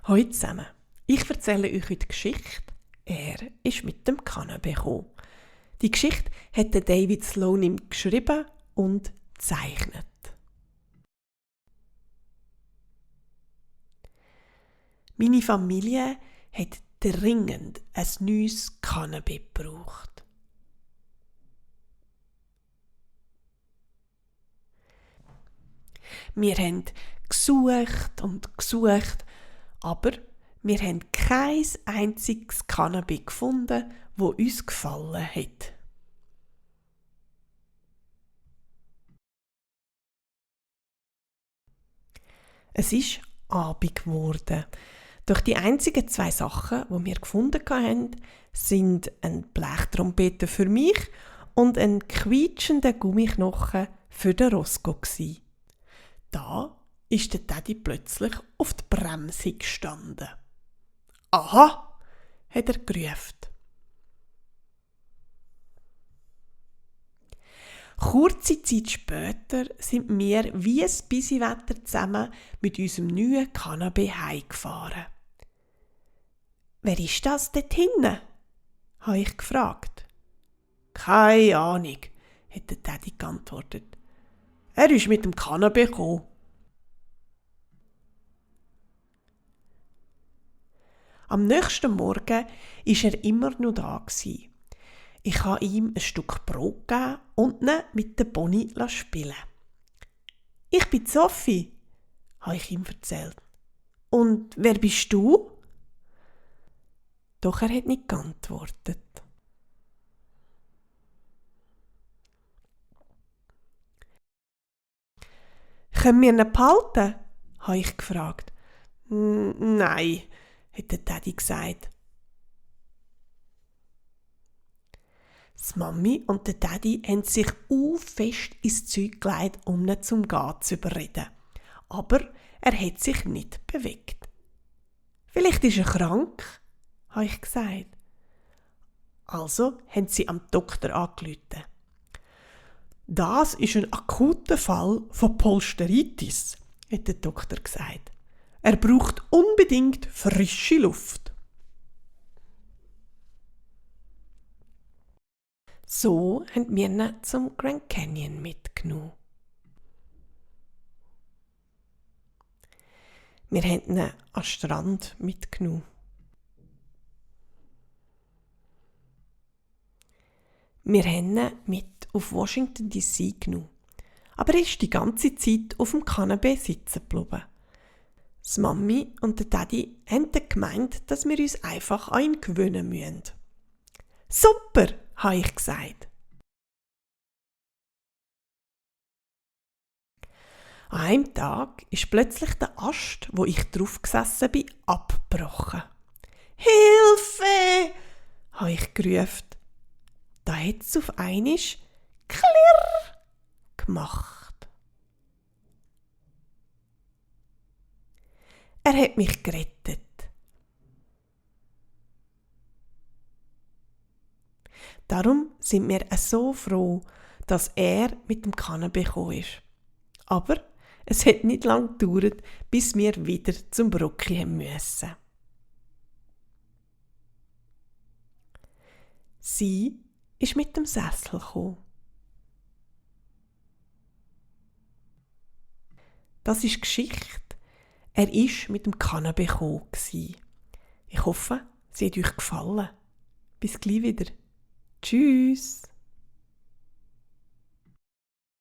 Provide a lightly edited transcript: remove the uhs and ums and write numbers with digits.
Hallo zusammen. Ich erzähle euch heute die Geschichte. Er ist mit dem Cannabis gekommen. Die Geschichte hat David Slonim geschrieben und gezeichnet. Meine Familie hat dringend ein neues Cannabis gebraucht. Wir haben gesucht und gesucht, aber wir haben kein einziges Cannabis gefunden, das uns gefallen hat. Es ist Abend geworden. Doch die einzigen zwei Sachen, die wir gefunden haben, sind eine Blechtrompete für mich und ein quietschender Gummiknochen für den Roscoe. Da ist der Teddy plötzlich auf die Bremse gestanden. «Aha!» hat er gerufen. Kurze Zeit später sind wir wie ein Bisiwetter zusammen mit unserem neuen Cannabis heimgefahren. «Wer ist das dort hinten?» habe ich gefragt. «Keine Ahnung», hat der Teddy geantwortet. «Er ist mit dem Cannabis gekommen.» Am nächsten Morgen war er immer noch da. Ich habe ihm ein Stück Brot gegeben und ihn mit der Bonnie spielen. «Ich bin Sophie», habe ich ihm erzählt. «Und wer bist du?» Doch er hat nicht geantwortet. «Können wir ihn behalten?» habe ich gefragt. «Nein», hat der Teddy gesagt. Die Mami und der Teddy haben sich fest ins Zeug gelegt, um ihn zum Gehen zu überreden. Aber er hat sich nicht bewegt. «Vielleicht ist er krank», habe ich gesagt. Also haben sie am Doktor angerufen. «Das ist ein akuter Fall von Polsteritis», hat der Doktor gesagt. «Er braucht unbedingt frische Luft.» So haben wir ihn zum Grand Canyon mitgenommen. Wir haben ihn an den Strand mitgenommen. Wir haben ihn mit auf Washington D.C. genommen. Aber er ist die ganze Zeit auf dem Cannabis sitzen geblieben. Die Mami und der Daddy haben dann gemeint, dass wir uns einfach an ihn gewöhnen müssen. «Super!» habe ich gesagt. An einem Tag ist plötzlich der Ast, wo ich drauf gesessen bin, abgebrochen. «Hilfe!» habe ich gerufen. Da hat es auf einmal «Klirr» gemacht. Er hat mich gerettet. Darum sind wir so froh, dass er mit dem Cannabis gekommen ist. Aber es hat nicht lange gedauert, bis wir wieder zum Brocki haben müssen. Sie ist mit dem Sessel gekommen. Das ist die Geschichte. Er ist mit dem Cannabis gekommen. Ich hoffe, sie hat euch gefallen. Bis gleich wieder. Tschüss.